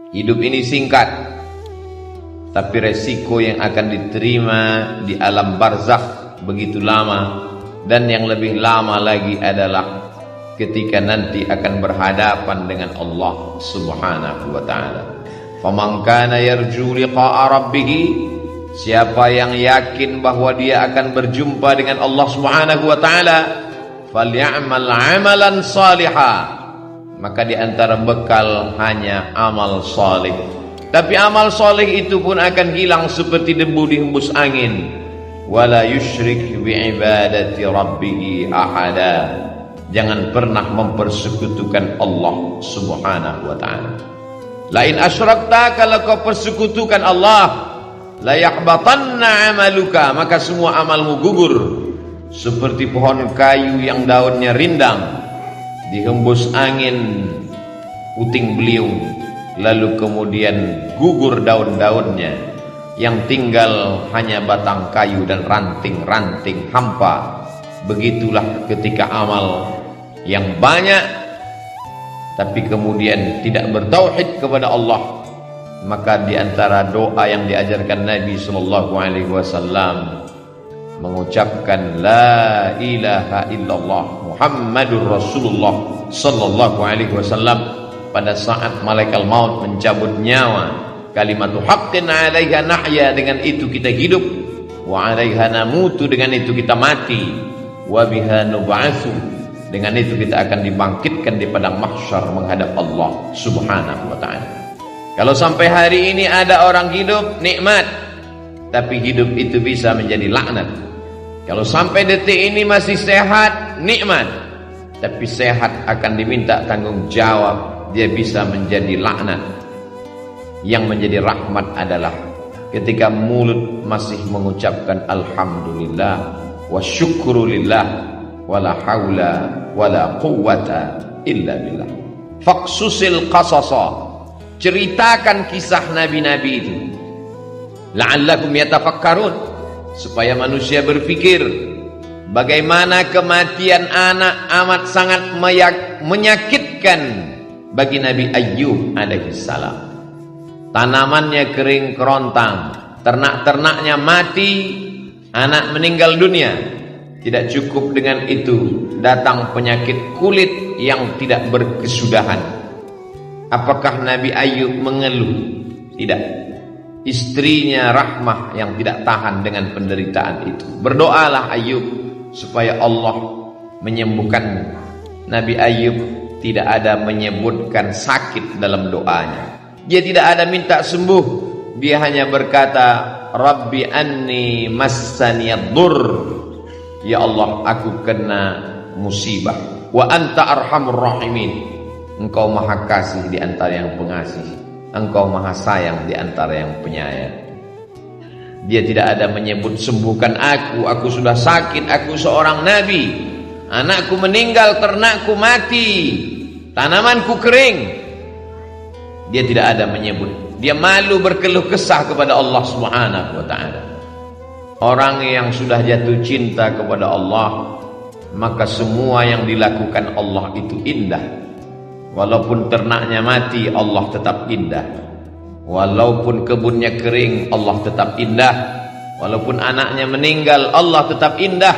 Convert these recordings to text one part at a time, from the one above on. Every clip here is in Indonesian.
Hidup ini singkat, tapi resiko yang akan diterima di alam barzakh begitu lama. Dan yang lebih lama lagi adalah ketika nanti akan berhadapan dengan Allah Subhanahu wa ta'ala. Faman kana yarju liqa'a rabbih, siapa yang yakin bahwa dia akan berjumpa dengan Allah Subhanahu wa ta'ala, falyamal 'amalan salihah, maka di antara bekal hanya amal saleh. Tapi amal saleh itu pun akan hilang seperti debu dihembus angin. Wala yusyrik bi'ibadati rabbih ahada, jangan pernah mempersekutukan Allah Subhanahu wa ta'ala. Lain asyrakta, kalau kau persekutukan Allah, la yahbatanna amaluka, maka semua amalmu gugur. Seperti pohon kayu yang daunnya rindang, dihembus angin puting beliung, lalu kemudian gugur daun-daunnya, yang tinggal hanya batang kayu dan ranting-ranting hampa. Begitulah ketika amal yang banyak tapi kemudian tidak bertauhid kepada Allah, maka di antara doa yang diajarkan Nabi sallallahu alaihi wasallam mengucapkan la ilaha illallah Muhammadur Rasulullah sallallahu alaihi wasallam pada saat malaikat maut mencabut nyawa. Kalimatu haqqin 'alaiha nahya, dengan itu kita hidup, wa 'alaiha namutu, dengan itu kita mati, wa biha nub'atsu, dengan itu kita akan dibangkitkan di padang mahsyar menghadap Allah Subhanahu wa ta'ala. Kalau sampai hari ini ada orang hidup nikmat, tapi hidup itu bisa menjadi laknat. Kalau sampai detik ini masih sehat, nikmat, tapi sehat akan diminta tanggung jawab, dia bisa menjadi laknat. Yang menjadi rahmat adalah ketika mulut masih mengucapkan alhamdulillah wa syukrulillah wala haula wala quwwata illa billah. Faqsusil qasasa, ceritakan kisah nabi-nabi itu, la'allakum yatafakkarun, supaya manusia berpikir. Bagaimana kematian anak amat sangat menyakitkan bagi Nabi Ayyub alaihi salam. Tanamannya kering kerontang, ternak-ternaknya mati, anak meninggal dunia. Tidak cukup dengan itu, datang penyakit kulit yang tidak berkesudahan. Apakah Nabi Ayyub mengeluh? Tidak. Istrinya Rahmah yang tidak tahan dengan penderitaan itu. Berdoalah Ayyub supaya Allah menyembuhkan. Nabi Ayyub tidak ada menyebutkan sakit dalam doanya. Dia tidak ada minta sembuh. Dia hanya berkata, Rabbi anni massaniyad-dur, ya Allah, aku kena musibah. Wa anta arhamur rahimin, engkau maha kasih di antara yang pengasih, engkau maha sayang di antara yang penyayang. Dia tidak ada menyebut sembuhkan aku sudah sakit, aku seorang nabi, anakku meninggal, ternakku mati, tanamanku kering. Dia tidak ada menyebut. Dia malu berkeluh kesah kepada Allah Subhanahu wa ta'ala. Orang yang sudah jatuh cinta kepada Allah, maka semua yang dilakukan Allah itu indah. Walaupun ternaknya mati, Allah tetap indah. Walaupun kebunnya kering, Allah tetap indah. Walaupun anaknya meninggal, Allah tetap indah.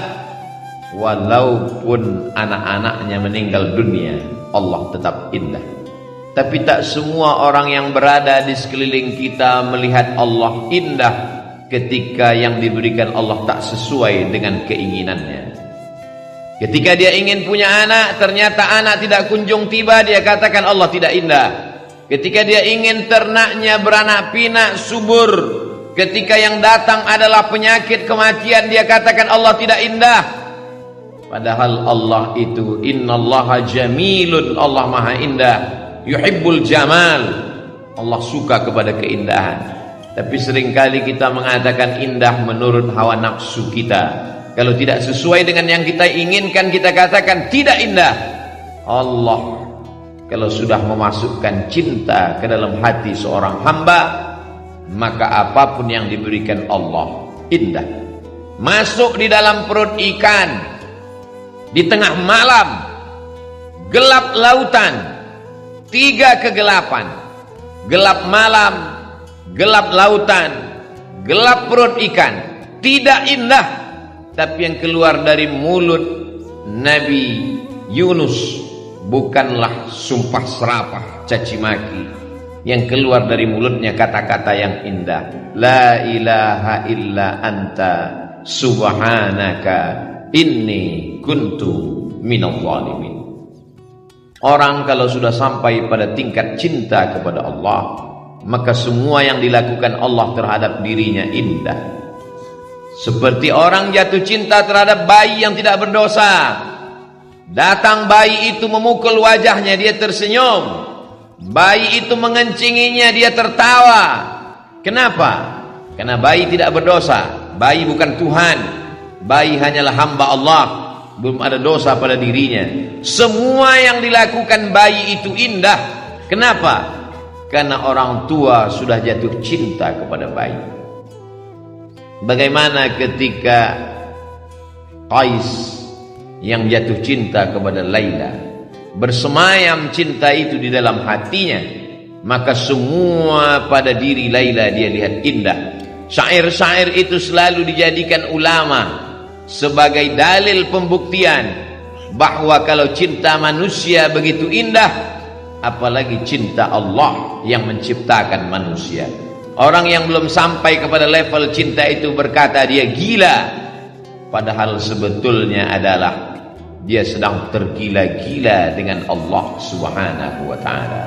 Walaupun anak-anaknya meninggal dunia, Allah tetap indah. Tapi tak semua orang yang berada di sekeliling kita melihat Allah indah ketika yang diberikan Allah tak sesuai dengan keinginannya. Ketika dia ingin punya anak, ternyata anak tidak kunjung tiba, dia katakan Allah tidak indah. Ketika dia ingin ternaknya beranak pinak subur, ketika yang datang adalah penyakit kematian, dia katakan Allah tidak indah. Padahal Allah itu innallaha jamilun, Allah maha indah, yuhibbul jamal, Allah suka kepada keindahan. Tapi seringkali kita mengatakan indah menurut hawa nafsu kita. Kalau tidak sesuai dengan yang kita inginkan, kita katakan tidak indah. Allah kalau sudah memasukkan cinta ke dalam hati seorang hamba, maka apapun yang diberikan Allah indah. Masuk di dalam perut ikan di tengah malam, gelap lautan, 3 kegelapan, gelap malam, gelap lautan, gelap perut ikan, tidak indah. Tapi yang keluar dari mulut Nabi Yunus bukanlah sumpah serapah, caci maki. Yang keluar dari mulutnya kata-kata yang indah. La ilaha illa anta subhanaka inni kuntu minadh dhalimin. Orang kalau sudah sampai pada tingkat cinta kepada Allah, maka semua yang dilakukan Allah terhadap dirinya indah. Seperti orang jatuh cinta terhadap bayi yang tidak berdosa. Datang bayi itu memukul wajahnya, dia tersenyum. Bayi itu mengencinginya, dia tertawa. Kenapa? Karena bayi tidak berdosa. Bayi bukan Tuhan. Bayi hanyalah hamba Allah. Belum ada dosa pada dirinya. Semua yang dilakukan bayi itu indah. Kenapa? Karena orang tua sudah jatuh cinta kepada bayi. Bagaimana ketika Qais yang jatuh cinta kepada Laila, bersemayam cinta itu di dalam hatinya, maka semua pada diri Laila dia lihat indah. Syair-syair itu selalu dijadikan ulama sebagai dalil pembuktian bahwa kalau cinta manusia begitu indah, apalagi cinta Allah yang menciptakan manusia. Orang yang belum sampai kepada level cinta itu berkata dia gila, padahal sebetulnya adalah dia sedang tergila-gila dengan Allah Subhanahu wa ta'ala.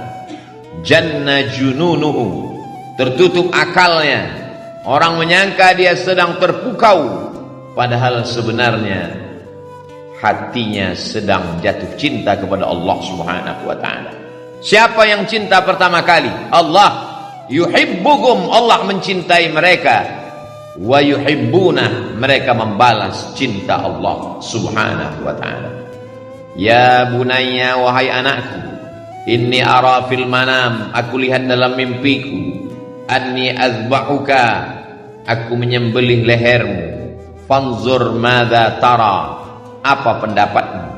Janna jununuhu, tertutup akalnya. Orang menyangka dia sedang terpukau, padahal sebenarnya hatinya sedang jatuh cinta kepada Allah Subhanahu wa ta'ala. Siapa yang cinta pertama kali? Allah. Yuhibbuhum, Allah mencintai mereka. Wa yuhibbuna, mereka membalas cinta Allah Subhanahu wa ta'ala. Ya bunayya, wahai anakku, inni ara fil manam, aku lihat dalam mimpiku, anni azbahuka, aku menyembelih lehermu. Fanzur madza tara, apa pendapatmu?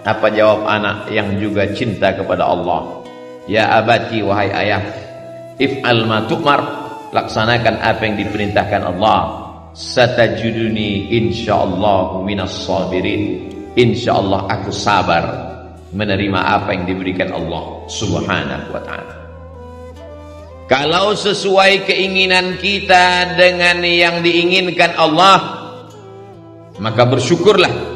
Apa jawab anak yang juga cinta kepada Allah? Ya abati, wahai ayah, if'al ma tu'mar, laksanakan apa yang diperintahkan Allah. Satajuduni insyaallah minas sabirin, insyaallah aku sabar menerima apa yang diberikan Allah Subhanahu wa ta'ala. Kalau sesuai keinginan kita dengan yang diinginkan Allah, maka bersyukurlah.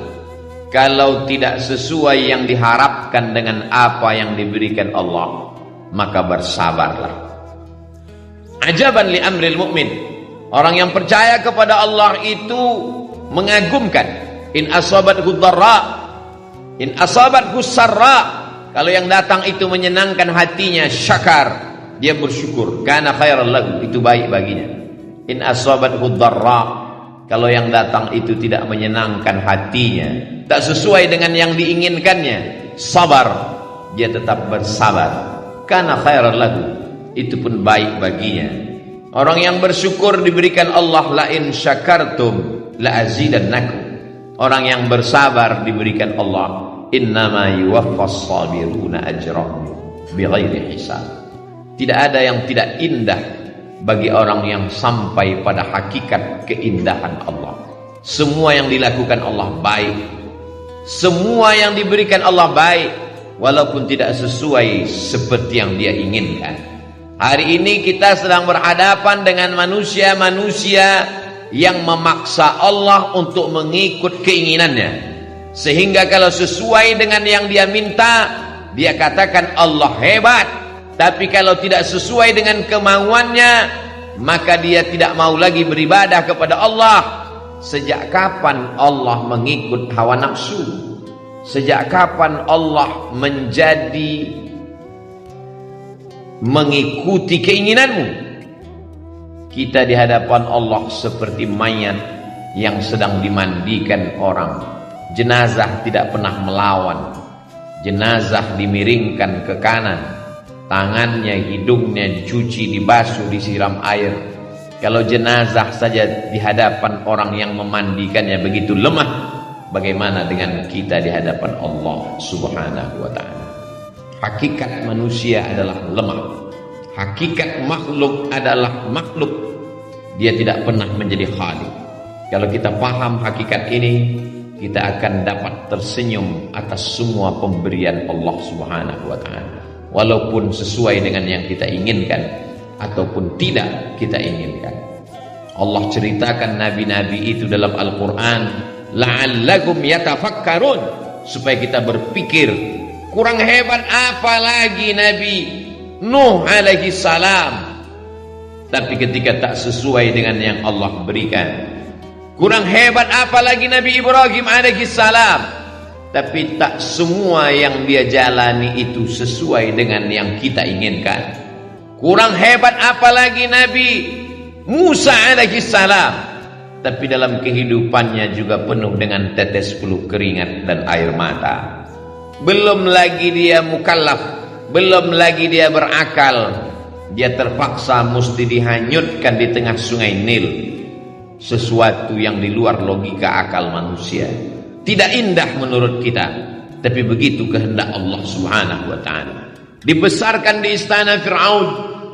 Kalau tidak sesuai yang diharapkan dengan apa yang diberikan Allah, maka bersabarlah. Ajaban li amril mu'min, orang yang percaya kepada Allah itu mengagumkan. In asabathu dharra, in asabathu sarra, kalau yang datang itu menyenangkan hatinya, syakar, dia bersyukur, kana khairal lahu, itu baik baginya. In asabathu dharra, kalau yang datang itu tidak menyenangkan hatinya, tak sesuai dengan yang diinginkannya, sabar, dia tetap bersabar, kana khairal lahu, itu pun baik baginya. Orang yang bersyukur diberikan Allah, la in syakartum la azidannakum. Orang yang bersabar diberikan Allah, innama yuwaffas sabiruna ajrahum bighairi hisab. Tidak ada yang tidak indah bagi orang yang sampai pada hakikat keindahan Allah. Semua yang dilakukan Allah baik, semua yang diberikan Allah baik, walaupun tidak sesuai seperti yang dia inginkan. Hari ini kita sedang berhadapan dengan manusia-manusia yang memaksa Allah untuk mengikut keinginannya, sehingga kalau sesuai dengan yang dia minta, dia katakan Allah hebat. Tapi kalau tidak sesuai dengan kemauannya, maka dia tidak mau lagi beribadah kepada Allah. Sejak kapan Allah mengikut hawa nafsu? Sejak kapan Allah menjadi mengikuti keinginanmu? Kita di hadapan Allah seperti mayat yang sedang dimandikan orang. Jenazah tidak pernah melawan. Jenazah dimiringkan ke kanan, tangannya, hidungnya dicuci, dibasuh, disiram air. Kalau jenazah saja di hadapan orang yang memandikannya begitu lemah, bagaimana dengan kita di hadapan Allah Subhanahu wa ta'ala? Hakikat manusia adalah lemah. Hakikat makhluk adalah makhluk. Dia tidak pernah menjadi khalik. Kalau kita paham hakikat ini, kita akan dapat tersenyum atas semua pemberian Allah Subhanahu wa ta'ala. Walaupun sesuai dengan yang kita inginkan ataupun tidak kita inginkan. Allah ceritakan nabi-nabi itu dalam Al-Quran, la'allakum yatafakkarun, supaya kita berpikir. Kurang hebat apa lagi Nabi Nuh alaihi salam, tapi ketika tak sesuai dengan yang Allah berikan. Kurang hebat apa lagi Nabi Ibrahim alaihi salam, tapi tak semua yang dia jalani itu sesuai dengan yang kita inginkan. Kurang hebat apa lagi Nabi Musa alaihi salam, tapi dalam kehidupannya juga penuh dengan tetes peluh keringat dan air mata. Belum lagi dia mukallaf, belum lagi dia berakal, dia terpaksa mesti dihanyutkan di tengah sungai Nil. Sesuatu yang di luar logika akal manusia. Tidak indah menurut kita, tapi begitu kehendak Allah Subhanahu wa ta'ala. Dibesarkan di istana Fir'aun,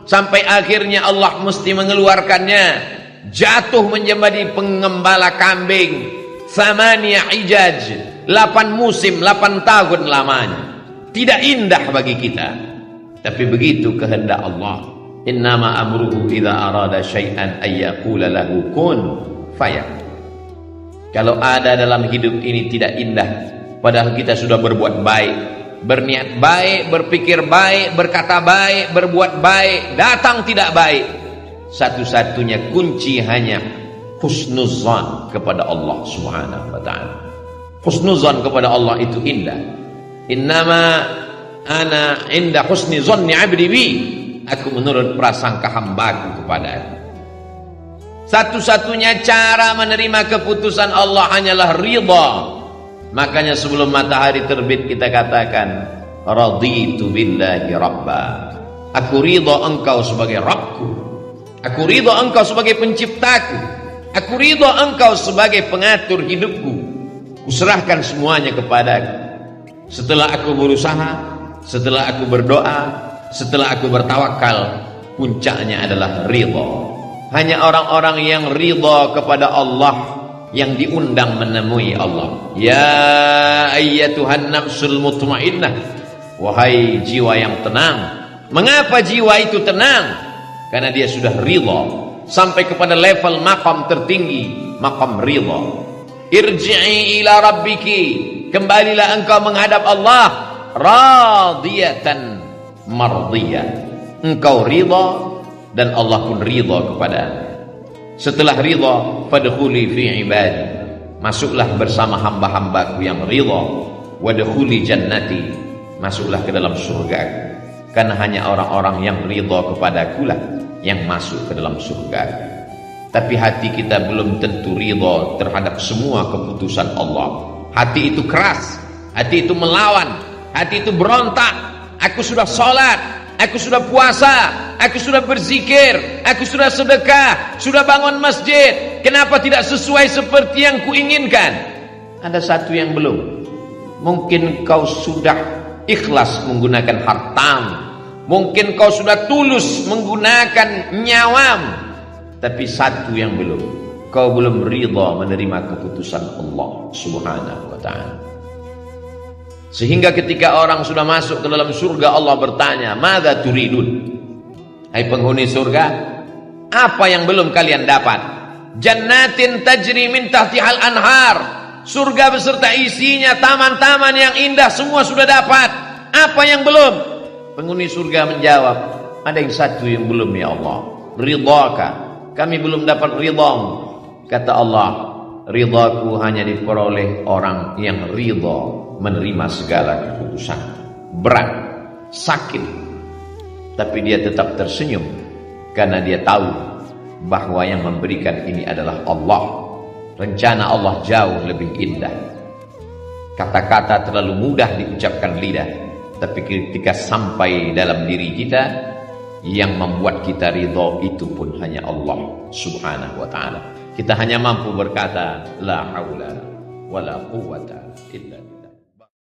sampai akhirnya Allah mesti mengeluarkannya, jatuh menjadi pengembala kambing. Thamaniya hijaj, 8 musim, 8 tahun lamanya. Tidak indah bagi kita, tapi begitu kehendak Allah. Innama amruhu idza arada syai'an ay yaqula lahu kun fayakun. Kalau ada dalam hidup ini tidak indah, padahal kita sudah berbuat baik, berniat baik, berpikir baik, berkata baik, berbuat baik, datang tidak baik, satu-satunya kunci hanya husnuzan kepada Allah Subhanahu wa ta'ala. Husnuzan kepada Allah itu indah. Innama ana inda husni zanni 'abdi bi. Aku menurut prasangka hambaku kepada aku. Satu-satunya cara menerima keputusan Allah hanyalah ridha. Makanya sebelum matahari terbit kita katakan, raditu billahi rabba. Aku ridha engkau sebagai Rabbku. Aku ridha engkau sebagai penciptaku. Aku ridha engkau sebagai pengatur hidupku. Kuserahkan semuanya kepadaku. Setelah aku berusaha, setelah aku berdoa, setelah aku bertawakal, puncaknya adalah ridha. Hanya orang-orang yang ridha kepada Allah yang diundang menemui Allah. Ya ayyatuhan nafsul mutmainnah, wahai jiwa yang tenang. Mengapa jiwa itu tenang? Karena dia sudah ridha sampai kepada level maqam tertinggi, maqam ridha. Irji'i ila rabbiki, kembalilah engkau menghadap Allah, radiyatan mardiyah. Engkau ridha dan Allah pun ridha kepada. Setelah ridha, fadkhuli fi ibadi, masuklah bersama hamba-hambaku yang ridha. Wadkhuli jannati, masuklah ke dalam surgaku. Karena hanya orang-orang yang ridha kepadaku lah yang masuk ke dalam surga. Tapi hati kita belum tentu ridha terhadap semua keputusan Allah. Hati itu keras, hati itu melawan, hati itu berontak. Aku sudah sholat, aku sudah puasa, aku sudah berzikir, aku sudah sedekah, sudah bangun masjid. Kenapa tidak sesuai seperti yang kuinginkan? Ada satu yang belum. Mungkin kau sudah ikhlas menggunakan hartamu, mungkin kau sudah tulus menggunakan nyawamu, tapi satu yang belum, kau belum ridha menerima keputusan Allah Subhanahu wa ta'ala. Sehingga ketika orang sudah masuk ke dalam surga, Allah bertanya, "Madza turidun?" Hai penghuni surga, apa yang belum kalian dapat? Jannatin tajri min tahtihal anhar. Surga beserta isinya, taman-taman yang indah, semua sudah dapat. Apa yang belum? Penghuni surga menjawab, ada yang satu yang belum ya Allah. Ridhaka, kami belum dapat ridhamu. Kata Allah, ridhaku hanya diperoleh orang yang ridha menerima segala keputusan. Berat, sakit, tapi dia tetap tersenyum karena dia tahu bahwa yang memberikan ini adalah Allah. Rencana Allah jauh lebih indah. Kata-kata terlalu mudah diucapkan lidah, tapi ketika sampai dalam diri kita, yang membuat kita ridha itu pun hanya Allah Subhanahu wa ta'ala. Kita hanya mampu berkata la haula wala quwwata